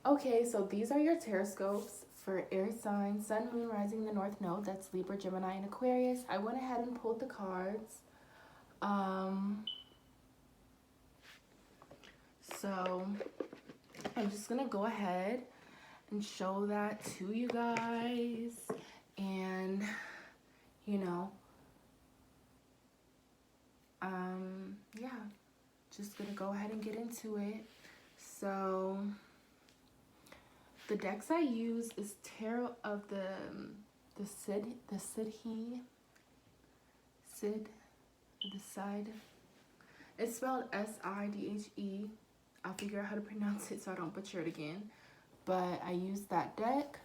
Okay, so these are your Tarotscopes for air signs, Sun, Moon, Rising, the North Node. That's Libra, Gemini, and Aquarius. I went ahead and pulled the cards. So I'm just gonna go ahead and show that to you guys, and you know, yeah, just gonna go ahead and get into it. So the decks I use is Tarot of the Sidhe, the side. It's spelled Sidhe. I'll figure out how to pronounce it so I don't butcher it again. But I use that deck.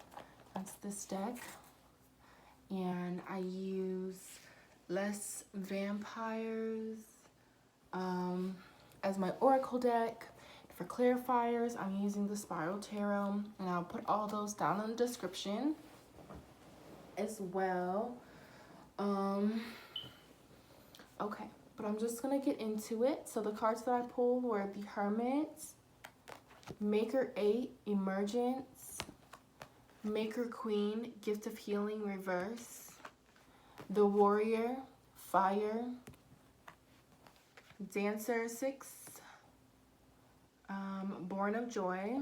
That's this deck. And I use Less Vampires as my oracle deck. For clarifiers, I'm using the Spiral Tarot, and I'll put all those down in the description as well. Okay, but I'm just gonna get into it. So the cards that I pulled were the Hermit, Maker 8, Emergence, Maker Queen, Gift of Healing, Reverse, the Warrior, Fire, Dancer 6, Born of Joy,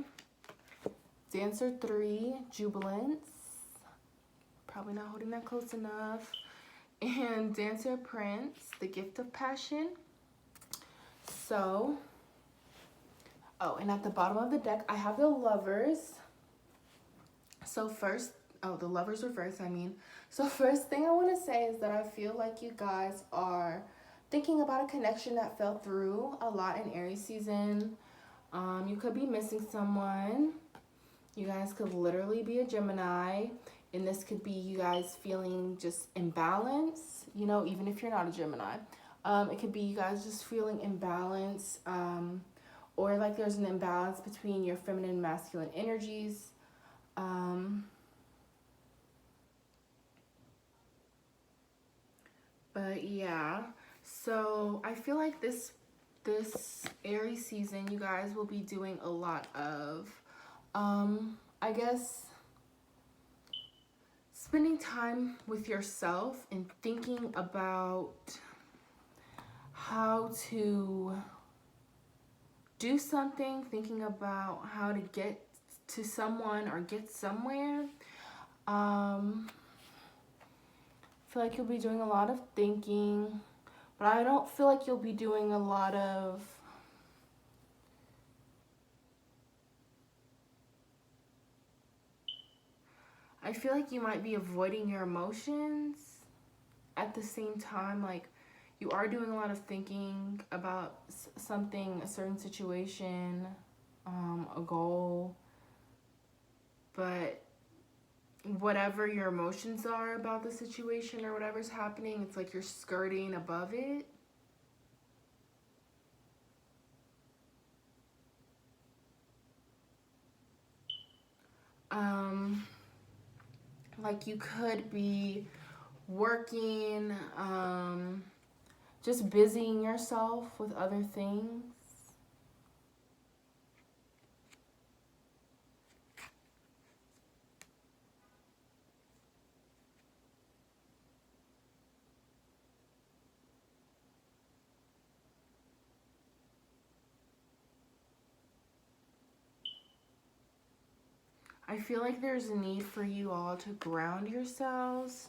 Dancer 3, Jubilance, probably not holding that close enough, and Dancer Prince, the Gift of Passion. So, oh, and at the bottom of the deck, I have the Lovers. So first, oh, the Lovers reverse, I mean. So first thing I want to say is that I feel like you guys are thinking about a connection that fell through a lot in Aries season. You could be missing someone. You guys could literally be a Gemini. And this could be you guys feeling just imbalance, you know, even if you're not a Gemini. It could be you guys just feeling imbalance, or like there's an imbalance between your feminine and masculine energies. But yeah, so I feel like this Aries season, you guys will be doing a lot of, I guess, spending time with yourself and thinking about how to do something, thinking about how to get to someone or get somewhere. I feel like you'll be doing a lot of thinking, but I don't feel like you'll be doing a lot of I feel like you might be avoiding your emotions at the same time. Like, you are doing a lot of thinking about something, a certain situation, a goal, but whatever your emotions are about the situation or whatever's happening, it's like you're skirting above it. Like you could be working, just busying yourself with other things. I feel like there's a need for you all to ground yourselves,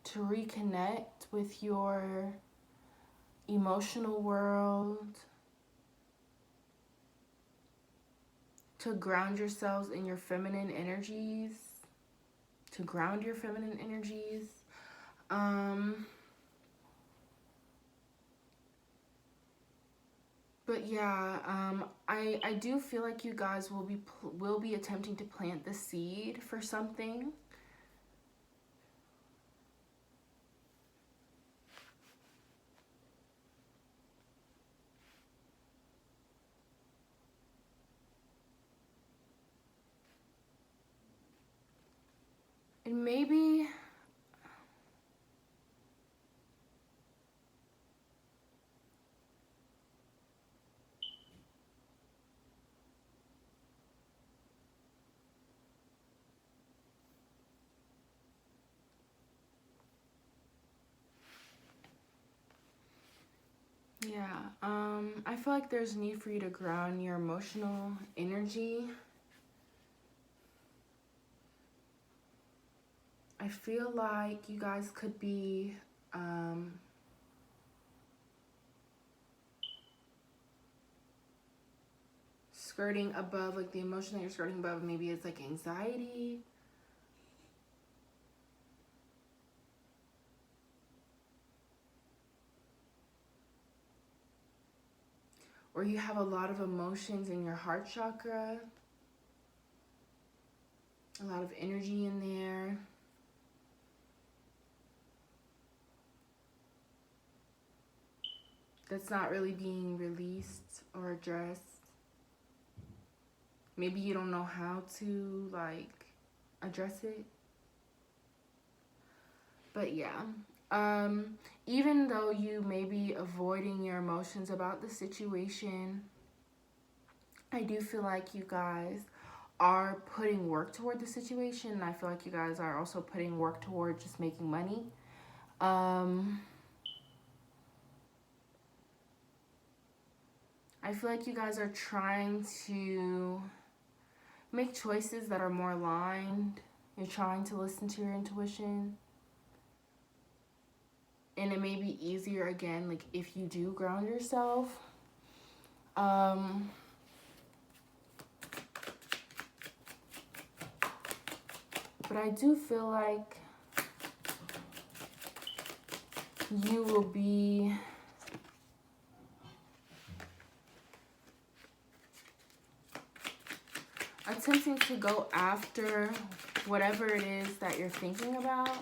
to reconnect with your emotional world, to ground yourselves in your feminine energies, to ground your feminine energies. But yeah, I do feel like you guys will be attempting to plant the seed for something. And maybe I feel like there's a need for you to ground your emotional energy. I feel like you guys could be skirting above, like the emotion that you're skirting above, maybe it's like anxiety. Or you have a lot of emotions in your heart chakra. A lot of energy in there. That's not really being released or addressed. Maybe you don't know how to, like, address it. But yeah. Even though you may be avoiding your emotions about the situation, I do feel like you guys are putting work toward the situation. And I feel like you guys are also putting work toward just making money. I feel like you guys are trying to make choices that are more aligned. You're trying to listen to your intuition. And it may be easier, again, like if you do ground yourself. But I do feel like you will be attempting to go after whatever it is that you're thinking about,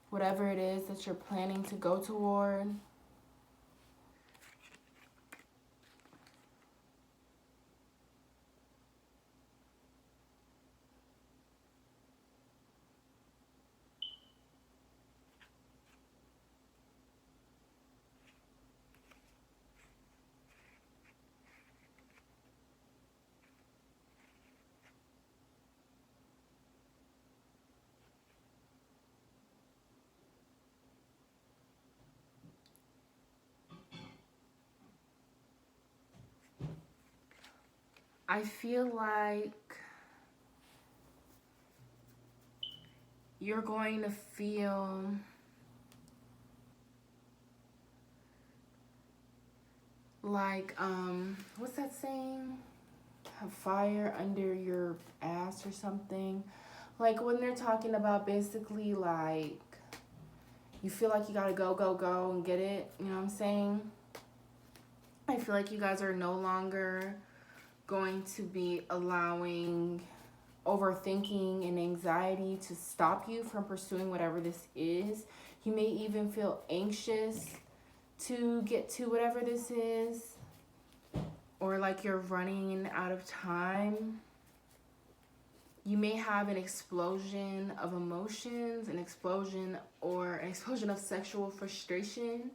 whatever it is that you're planning to go toward. I feel like you're going to feel like, what's that saying? Have fire under your ass or something. Like when they're talking about basically like you feel like you gotta go and get it. You know what I'm saying? I feel like you guys are no longer going to be allowing overthinking and anxiety to stop you from pursuing whatever this is. You may even feel anxious to get to whatever this is, or like you're running out of time. You may have an explosion of emotions, an explosion of sexual frustration.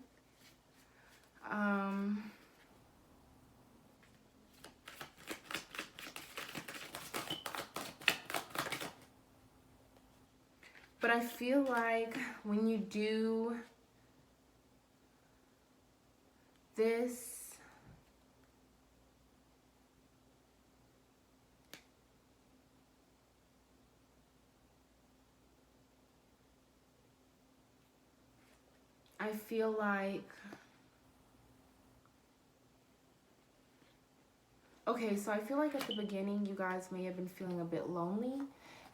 But I feel like when you do this, I feel like, okay, so I feel like at the beginning you guys may have been feeling a bit lonely.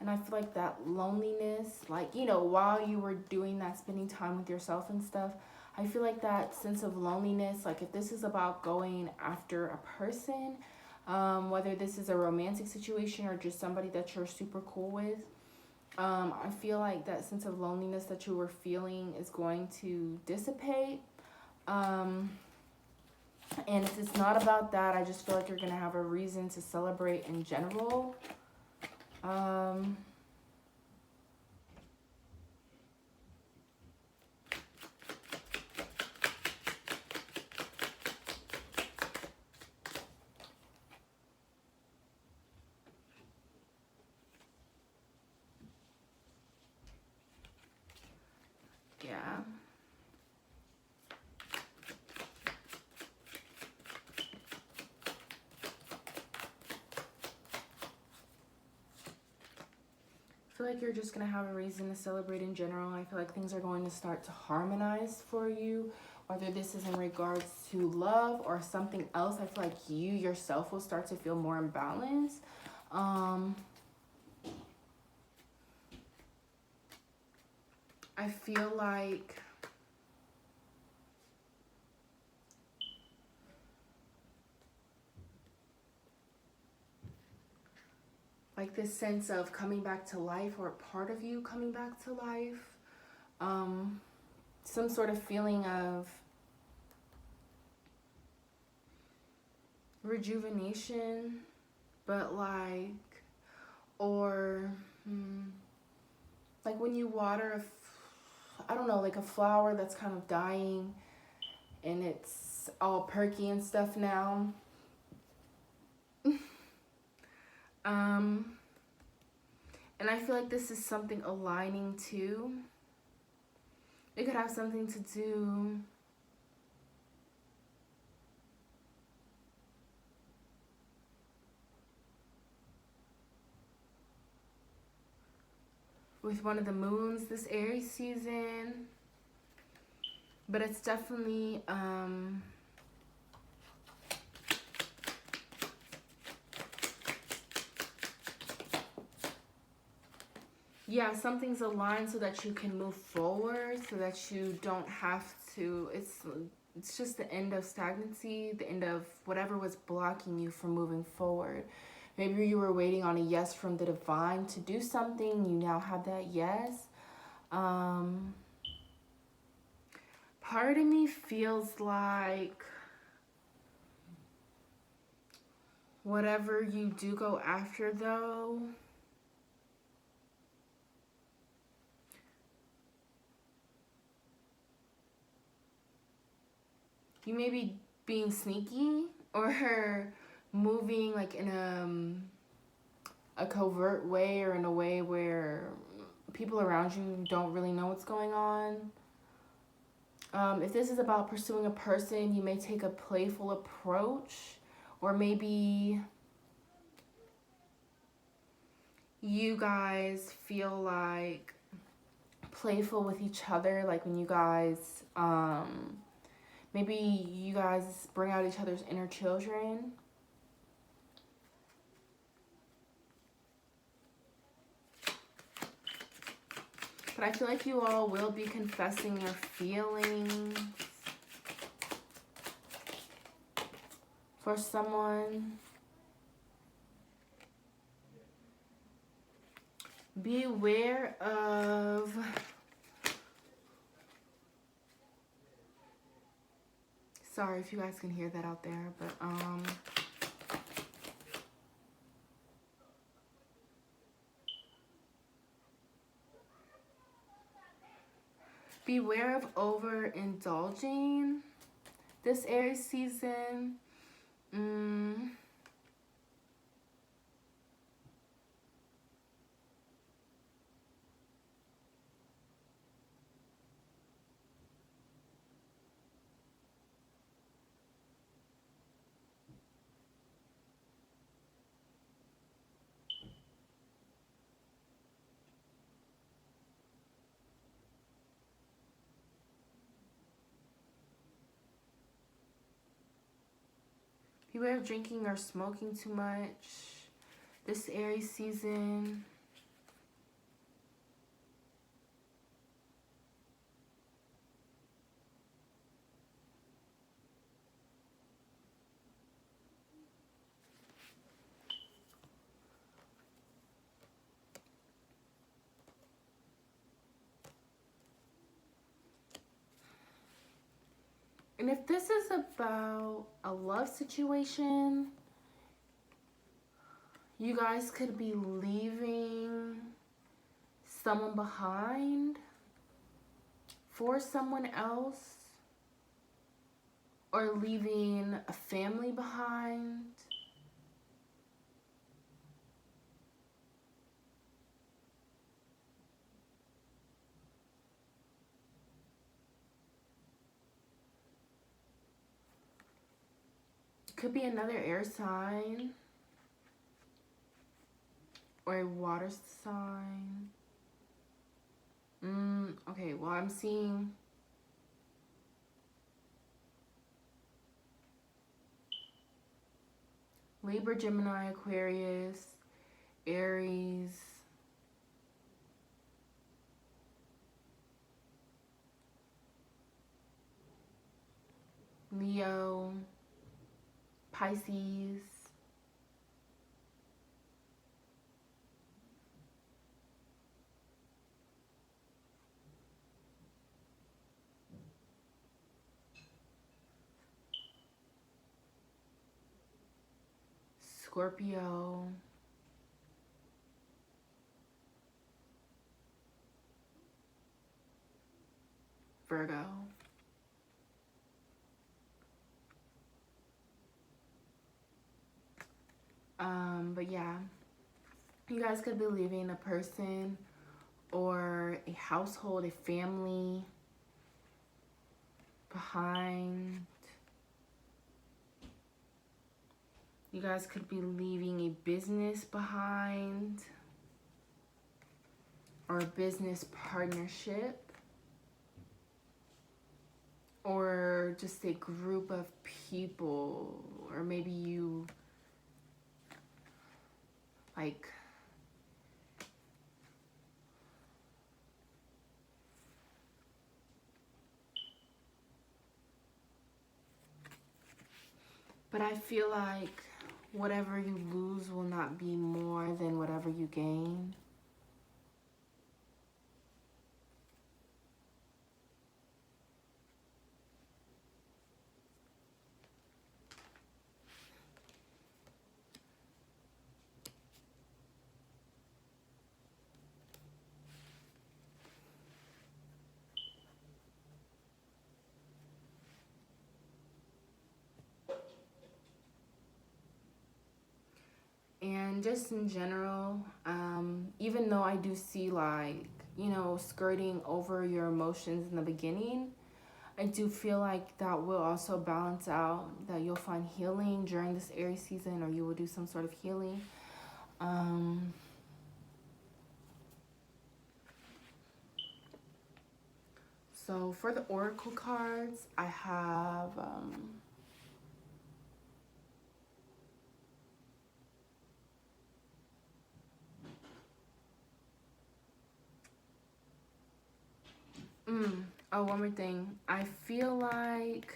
And I feel like that loneliness, like, you know, while you were doing that, spending time with yourself and stuff, I feel like that sense of loneliness, like if this is about going after a person, whether this is a romantic situation or just somebody that you're super cool with, I feel like that sense of loneliness that you were feeling is going to dissipate. And if it's not about that, I just feel like you're going to have a reason to celebrate in general. Yeah. feel like you're just going to have a reason to celebrate in general. I feel like things are going to start to harmonize for you, whether this is in regards to love or something else. I feel like you yourself will start to feel more in balance. I feel like this sense of coming back to life, or part of you coming back to life. Some sort of feeling of rejuvenation, but like, or like when you water I don't know, like a flower that's kind of dying and it's all perky and stuff now. And I feel like this is something aligning too. It could have something to do with one of the moons this Aries season. But it's definitely yeah, something's aligned so that you can move forward, so that you don't have to, it's just the end of stagnancy, the end of whatever was blocking you from moving forward. Maybe you were waiting on a yes from the divine to do something. You now have that yes. Part of me feels like whatever you do go after, though, you may be being sneaky or moving like in a covert way, or in a way where people around you don't really know what's going on. If this is about pursuing a person, you may take a playful approach, or maybe you guys feel like playful with each other, like when you guys maybe you guys bring out each other's inner children. But I feel like you all will be confessing your feelings for someone. Beware of sorry if you guys can hear that out there, but beware of overindulging this Aries season. Beware of drinking or smoking too much this Aries season. And if this is about a love situation, you guys could be leaving someone behind for someone else, or leaving a family behind. Could be another air sign, or a water sign. Okay, well, I'm seeing Libra, Gemini, Aquarius, Aries, Leo, Pisces, Scorpio, Virgo. But yeah, you guys could be leaving a person or a household, a family behind. You guys could be leaving a business behind or a business partnership or just a group of people, or maybe you like but I feel like whatever you lose will not be more than whatever you gain. And just in general, even though I do see like, you know, skirting over your emotions in the beginning, I do feel like that will also balance out, that you'll find healing during this Aries season, or you will do some sort of healing. So for the oracle cards, I have oh, one more thing. I feel like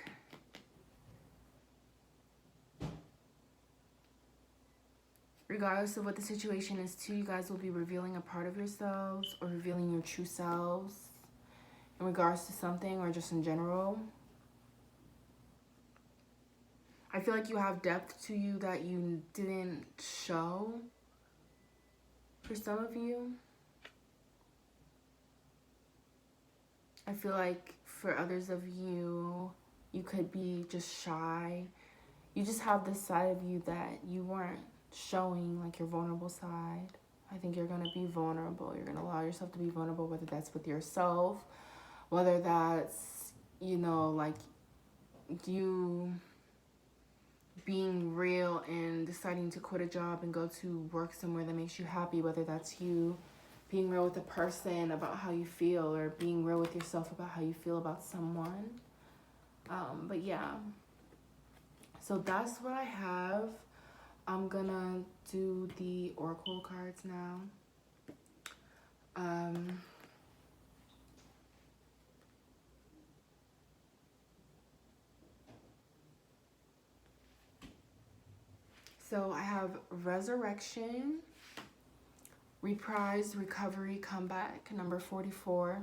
regardless of what the situation is too, you guys will be revealing a part of yourselves or revealing your true selves in regards to something or just in general. I feel like you have depth to you that you didn't show for some of you. I feel like for others of you, you could be just shy. You just have this side of you that you weren't showing, like your vulnerable side. I think you're going to be vulnerable. You're going to allow yourself to be vulnerable, whether that's with yourself, whether that's, you know, like you being real and deciding to quit a job and go to work somewhere that makes you happy, whether that's you being real with a person about how you feel, or being real with yourself about how you feel about someone. But yeah, so that's what I have. I'm gonna do the oracle cards now. So I have resurrection, reprise, recovery, comeback, number 44.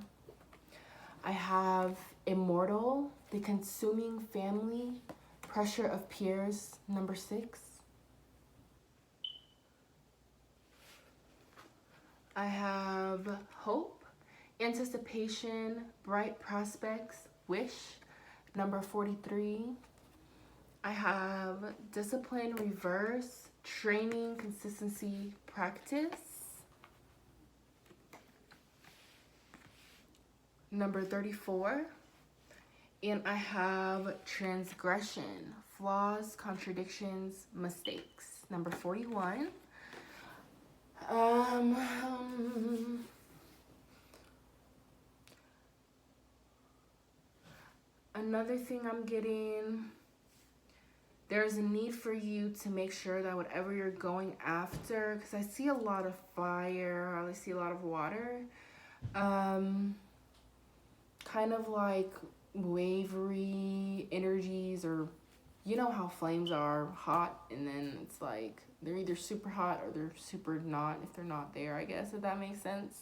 I have immortal, the consuming family, pressure of peers, number 6. I have hope, anticipation, bright prospects, wish, number 43. I have discipline, reverse, training, consistency, practice, number 34. And I have transgression, flaws, contradictions, mistakes, number 41. Another thing I'm getting, there's a need for you to make sure that whatever you're going after, because I see a lot of fire, I see a lot of water, kind of like wavery energies, or you know how flames are hot and then it's like they're either super hot or they're super not, if they're not there, I guess, if that makes sense.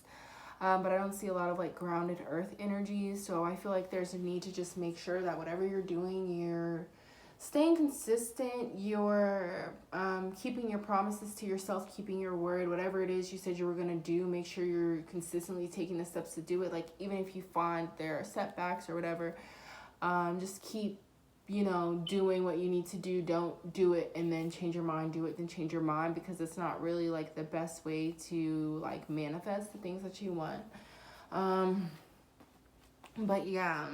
But I don't see a lot of like grounded earth energies, so I feel like there's a need to just make sure that whatever you're doing, you're staying consistent, you're keeping your promises to yourself, keeping your word, whatever it is you said you were going to do, make sure you're consistently taking the steps to do it. Like, even if you find there are setbacks or whatever, just keep, you know, doing what you need to do. Don't do it and then change your mind, do it then change your mind, because it's not really like the best way to like manifest the things that you want. But yeah,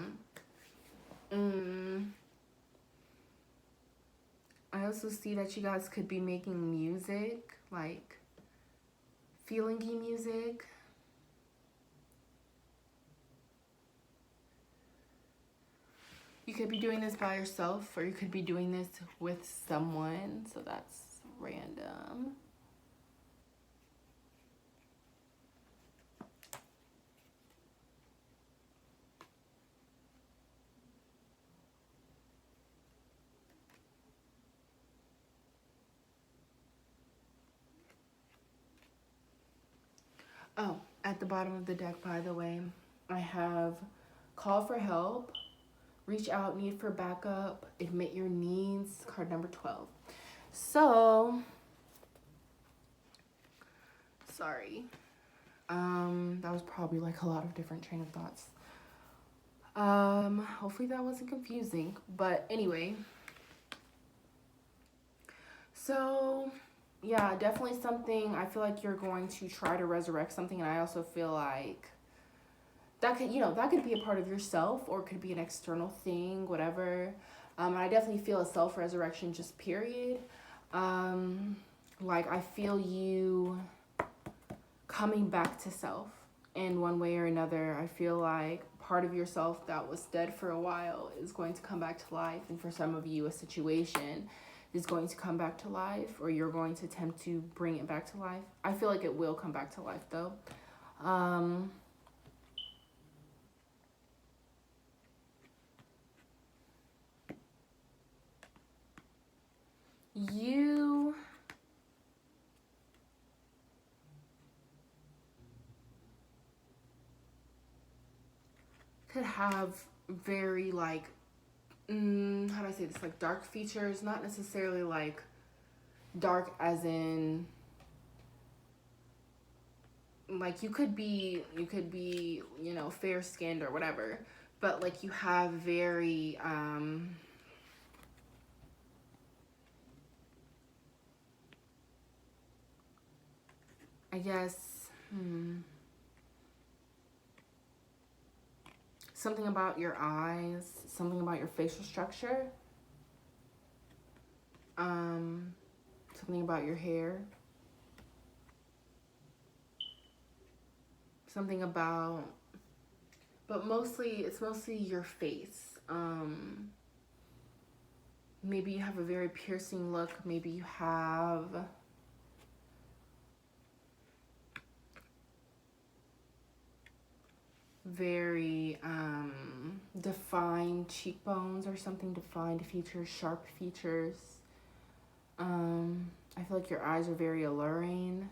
I also see that you guys could be making music, like feelingy music. You could be doing this by yourself, or you could be doing this with someone, so that's random. Oh, at the bottom of the deck, by the way, I have call for help, reach out, need for backup, admit your needs, card number 12. So, sorry. That was probably like a lot of different train of thoughts. Hopefully that wasn't confusing, but anyway. So, yeah, definitely something, I feel like you're going to try to resurrect something, and I also feel like that could, you know, that could be a part of yourself, or it could be an external thing, whatever. I definitely feel a self-resurrection, just period. Like, I feel you coming back to self in one way or another. I feel like part of yourself that was dead for a while is going to come back to life, and for some of you, a situation is going to come back to life, or you're going to attempt to bring it back to life. I feel like it will come back to life, though. You could have very like, how do I say this, like dark features, not necessarily like dark as in like you could be, you know, fair skinned or whatever, but like you have very I guess something about your eyes, something about your facial structure, something about your hair, something about, but it's mostly your face. Maybe you have a very piercing look, maybe you have very defined cheekbones or something, defined features, sharp features. I feel like your eyes are very alluring.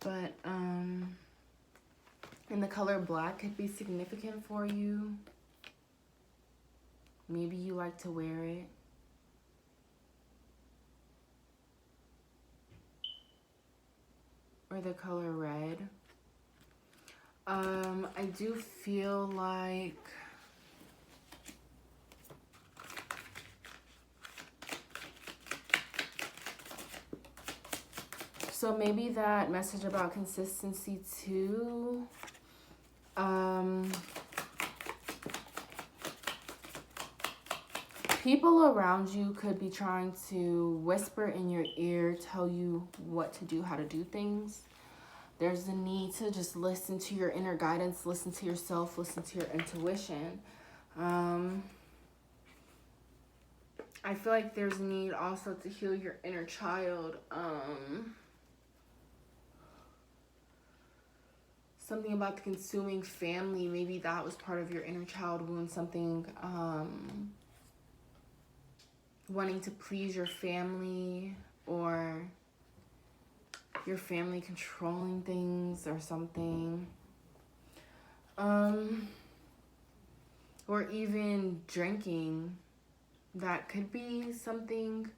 But and the color black could be significant for you. Maybe you like to wear it. Or the color red. I do feel like So maybe that message about consistency too. People around you could be trying to whisper in your ear, tell you what to do, how to do things. There's a need to just listen to your inner guidance, listen to yourself, listen to your intuition. I feel like there's a need also to heal your inner child. Something about the consuming family, maybe that was part of your inner child wound, something, wanting to please your family, or your family controlling things or something. Or even drinking. That could be something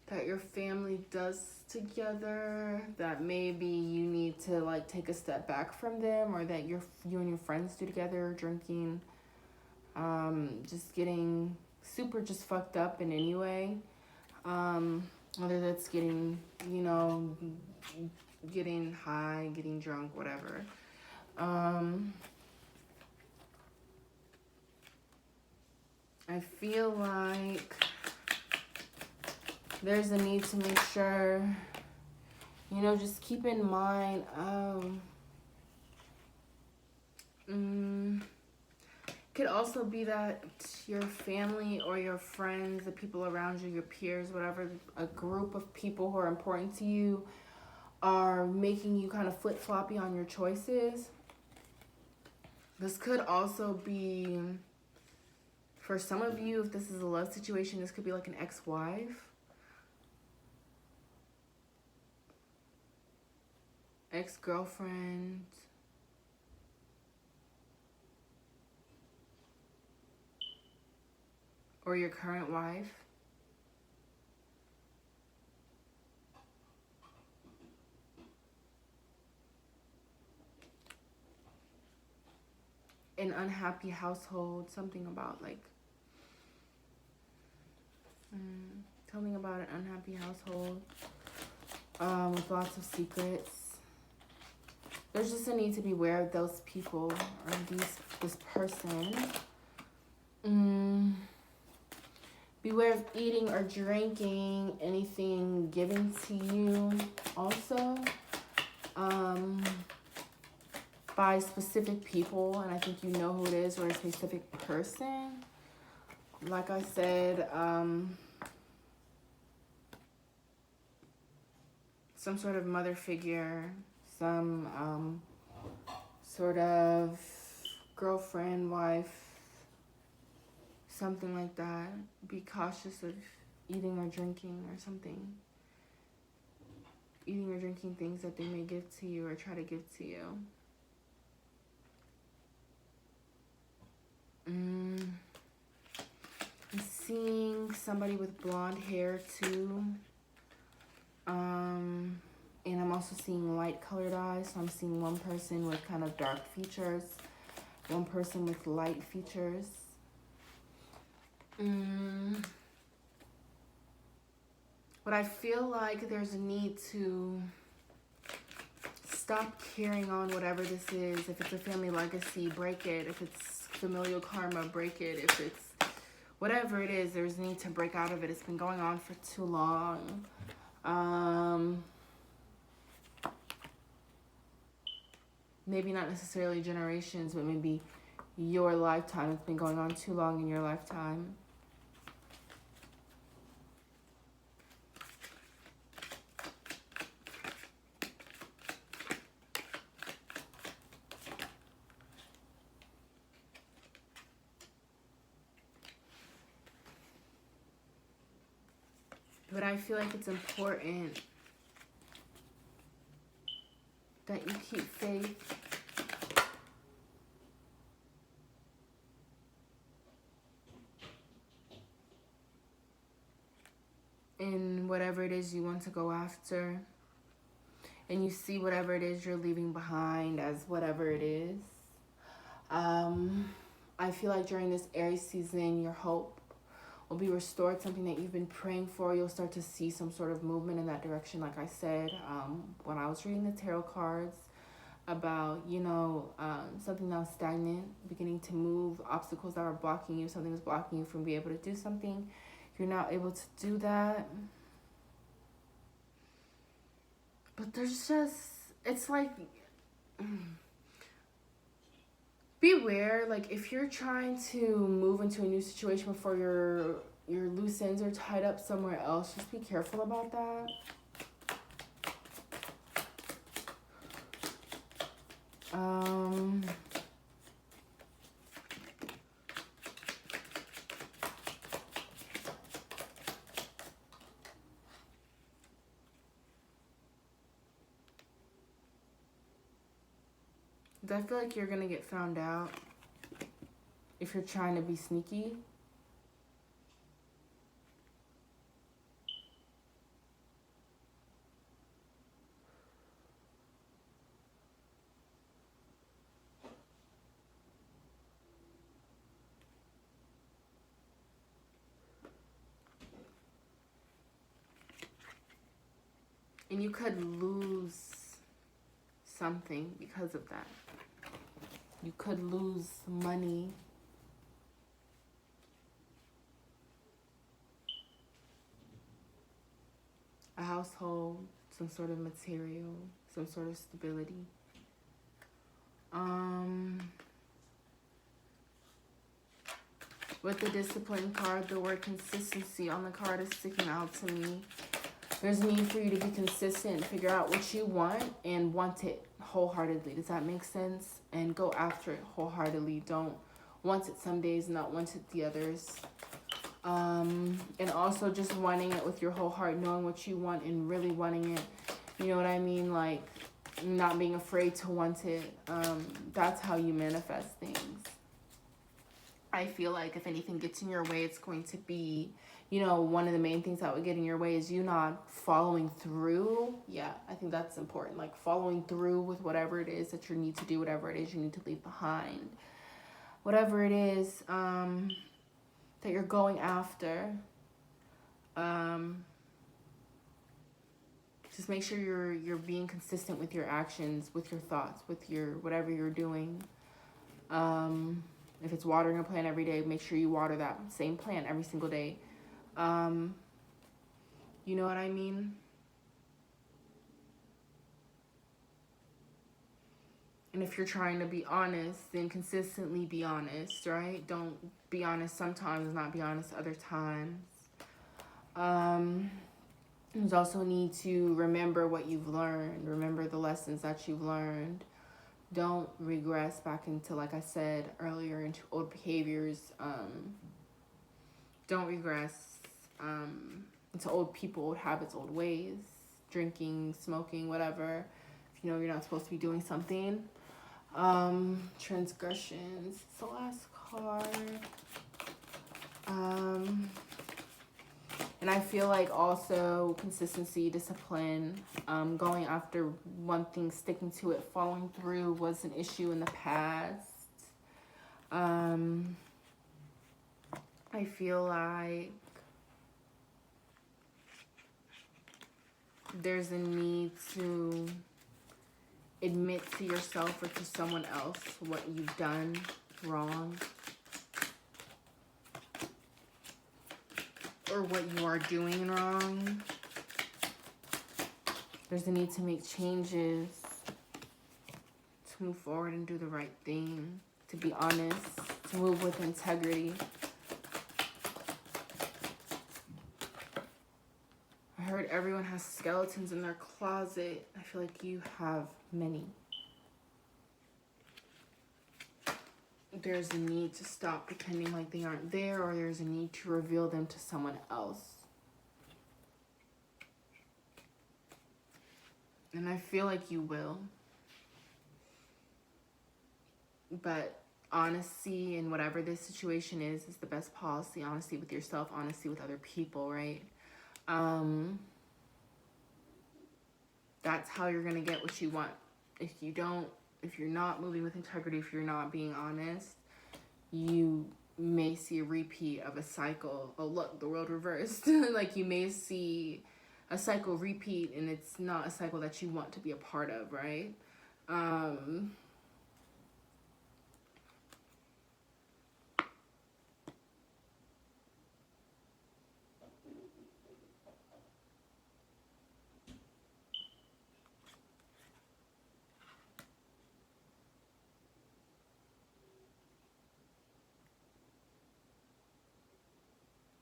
that your family does together, that maybe you need to like take a step back from them, or that you and your friends do together, drinking, just getting super just fucked up in any way. Whether that's getting, you know, getting high, getting drunk, whatever. I feel like there's a need to make sure, you know, just keep in mind, could also be that your family or your friends, the people around you, your peers, whatever, a group of people who are important to you are making you kind of flip-floppy on your choices. This could also be, for some of you, if this is a love situation, this could be like an ex-wife, ex-girlfriend, or your current wife. An unhappy household, something about like, something about an unhappy household, with lots of secrets. There's just a need to be aware of those people or this person. Beware of eating or drinking anything given to you also, by specific people, and I think you know who it is, or a specific person. Like I said, some sort of mother figure, some sort of girlfriend, wife, something like that. Be cautious of eating or drinking or something. Eating or drinking things that they may give to you or try to give to you. I'm seeing somebody with blonde hair too. And I'm also seeing light colored eyes. So I'm seeing one person with kind of dark features, one person with light features. But I feel like there's a need to stop carrying on whatever this is. If it's a family legacy, break it. If it's familial karma, break it. If it's whatever it is, there's a need to break out of it. It's been going on for too long. Maybe not necessarily generations, but maybe your lifetime. It's been going on too long in your lifetime. But I feel like it's important that you keep faith. In whatever it is you want to go after. And you see whatever it is you're leaving behind as whatever it is. I feel like during this Aries season, your hope will be restored, something that you've been praying for. You'll start to see some sort of movement in that direction, like I said when I was reading the tarot cards, about, you know, something that was stagnant, beginning to move, obstacles that were blocking you, something was blocking you from being able to do something. You're not able to do that. But there's just, it's like, beware, like if you're trying to move into a new situation before your loose ends are tied up somewhere else, just be careful about that. I feel like you're gonna get found out if you're trying to be sneaky. And you could lose something because of that. You could lose money. A household, some sort of material, some sort of stability. With the discipline card, the word consistency on the card is sticking out to me. There's a need for you to be consistent, figure out what you want, and want it wholeheartedly. Does that make sense? And go after it wholeheartedly. Don't want it some days, not want it the others. And also just wanting it with your whole heart, knowing what you want and really wanting it. You know what I mean? Like, not being afraid to want it. That's how you manifest things. I feel like if anything gets in your way, it's going to be, you know, one of the main things that would get in your way is you not following through. Yeah, I think that's important. Like following through with whatever it is that you need to do, whatever it is you need to leave behind. Whatever it is that you're going after. Just make sure you're being consistent with your actions, with your thoughts, with your whatever you're doing. If it's watering a plant every day, make sure you water that same plant every single day. You know what I mean? And if you're trying to be honest, then consistently be honest, right? Don't be honest sometimes, not be honest other times. There's also a need to remember what you've learned. Remember the lessons that you've learned. Don't regress back into, like I said earlier, into old behaviors. Don't regress into old people, old habits, old ways. Drinking, smoking, whatever. If you know you're not supposed to be doing something. Transgressions. It's the last card. And I feel like also consistency, discipline, going after one thing, sticking to it, following through was an issue in the past. I feel like there's a need to admit to yourself or to someone else what you've done wrong. Or what you are doing wrong. There's a need to make changes, to move forward and do the right thing, to be honest, to move with integrity. I heard everyone has skeletons in their closet. I feel like you have many. There's a need to stop pretending like they aren't there, or there's a need to reveal them to someone else. And I feel like you will. But honesty in whatever this situation is the best policy. Honesty with yourself, honesty with other people, right? That's how you're going to get what you want. If you're not moving with integrity, if you're not being honest, you may see a repeat of a cycle. Oh, look, the world reversed. Like, you may see a cycle repeat, and it's not a cycle that you want to be a part of, right?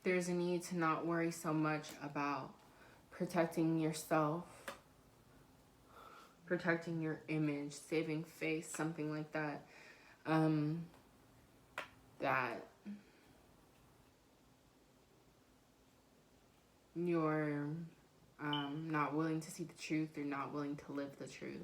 There's a need to not worry so much about protecting yourself, protecting your image, saving face, something like that. That you're not willing to see the truth, or not willing to live the truth.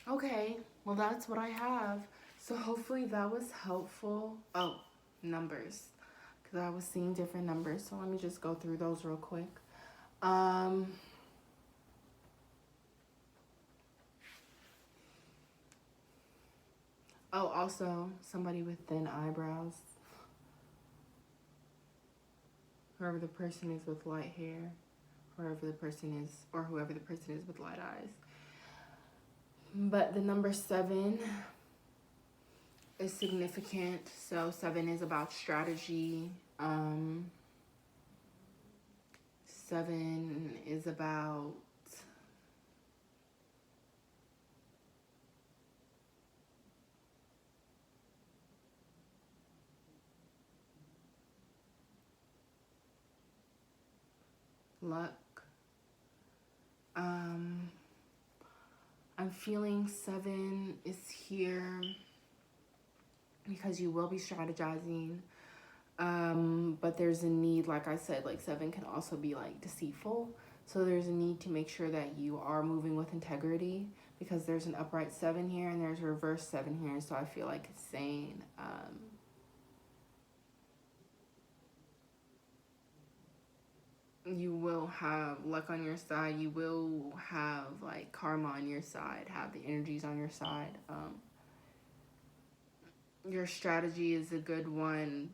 Okay, well, that's what I have. So hopefully that was helpful. Oh, numbers, because I was seeing different numbers. So let me just go through those real quick. Oh, also, somebody with thin eyebrows. Whoever the person is with light hair, whoever the person is, or whoever the person is with light eyes. But the number 7 is significant. So 7 is about strategy. 7 is about luck. I'm feeling 7 is here because you will be strategizing. But there's a need, like I said, like 7 can also be like deceitful. So there's a need to make sure that you are moving with integrity, because there's an upright 7 here and there's a reverse 7 here. So I feel like it's saying, you will have luck on your side. You will have like karma on your side, have the energies on your side. Your strategy is a good one,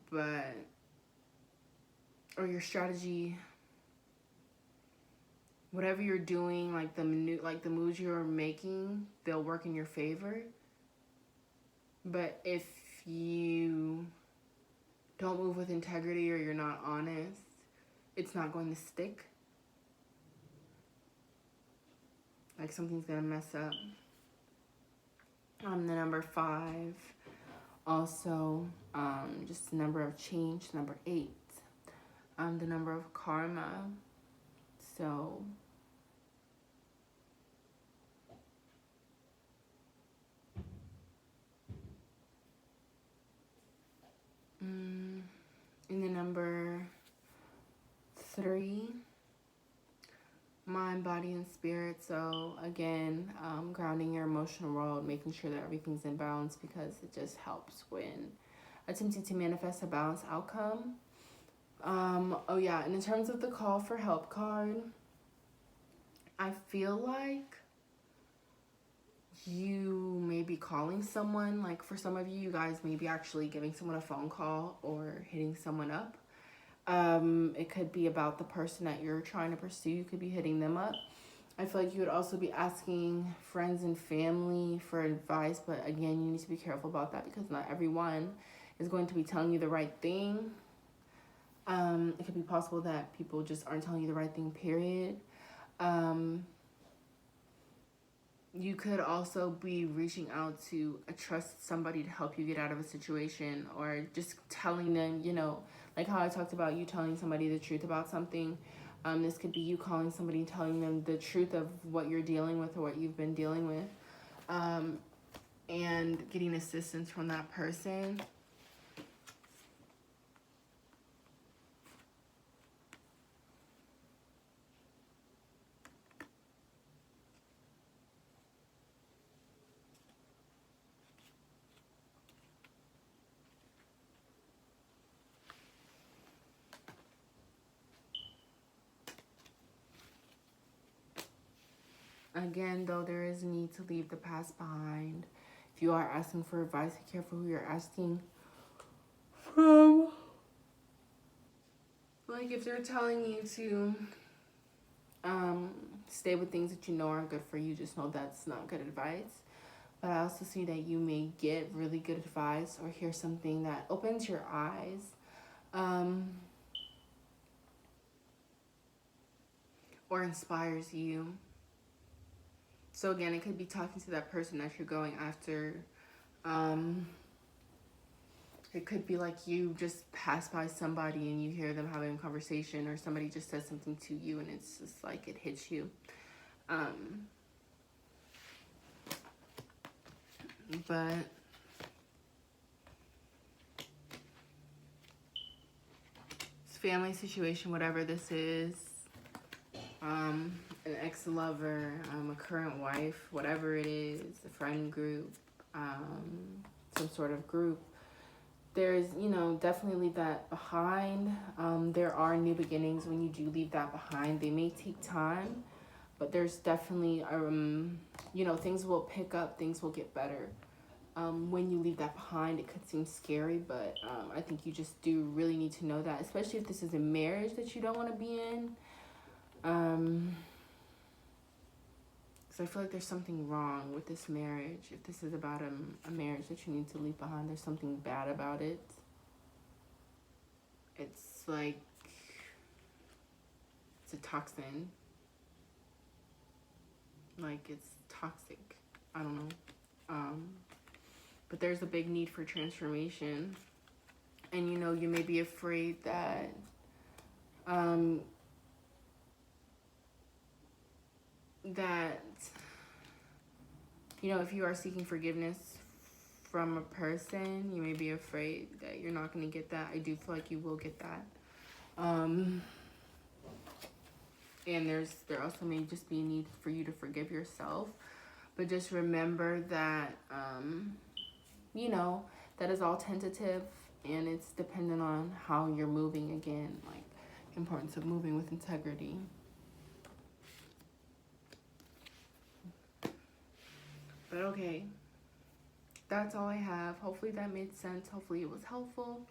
or your strategy, whatever you're doing, like the moves you're making, they'll work in your favor. But if you don't move with integrity, or you're not honest, it's not going to stick. Like, something's gonna mess up. The number 5, also, just the number of change. Number 8, the number of karma. So in the number 3, mind, body, and spirit. So again, grounding your emotional world, making sure that everything's in balance, because it just helps when attempting to manifest a balanced outcome. Oh yeah, and in terms of the call for help card, I feel like you may be calling someone. Like, for some of you, you guys may be actually giving someone a phone call or hitting someone up. It could be about the person that you're trying to pursue. You could be hitting them up. I feel like you would also be asking friends and family for advice, but again, you need to be careful about that, because not everyone is going to be telling you the right thing. It could be possible that people just aren't telling you the right thing, period. You could also be reaching out to a trusted somebody to help you get out of a situation, or just telling them, like how I talked about you telling somebody the truth about something. This could be you calling somebody and telling them the truth of what you're dealing with, or what you've been dealing with, and getting assistance from that person. Again, though, there is a need to leave the past behind. If you are asking for advice, be careful who you're asking from. Like, if they're telling you to stay with things that you know aren't good for you, just know that's not good advice. But I also see that you may get really good advice or hear something that opens your eyes. Or inspires you. So again, it could be talking to that person that you're going after. It could be like you just pass by somebody and you hear them having a conversation, or somebody just says something to you and it's just like it hits you. But it's family situation, whatever this is, an ex-lover, a current wife, whatever it is, a friend group, some sort of group. There's, definitely leave that behind. There are new beginnings when you do leave that behind. They may take time, but there's definitely, things will pick up, things will get better. When you leave that behind, it could seem scary, but I think you just do really need to know that, especially if this is a marriage that you don't want to be in. Because I feel like there's something wrong with this marriage. If this is about a marriage that you need to leave behind, there's something bad about it. It's like, it's a toxin. Like, it's toxic. I don't know. But there's a big need for transformation. And, you may be afraid that, if you are seeking forgiveness from a person, you may be afraid that you're not going to get that. I do feel like you will get that. And there also may just be a need for you to forgive yourself. But just remember that, that is all tentative, and it's dependent on how you're moving again, like importance of moving with integrity. But okay, that's all I have. Hopefully that made sense. Hopefully it was helpful.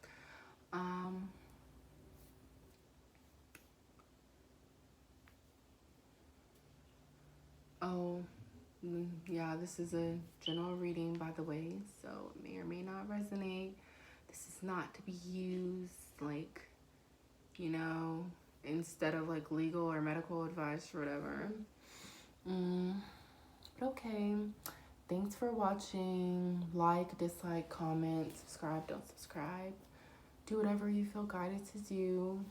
Yeah, this is a general reading, by the way, so it may or may not resonate. This is not to be used like, instead of like legal or medical advice or whatever. But okay, thanks for watching. Like, dislike, comment, subscribe, don't subscribe. Do whatever you feel guided to do.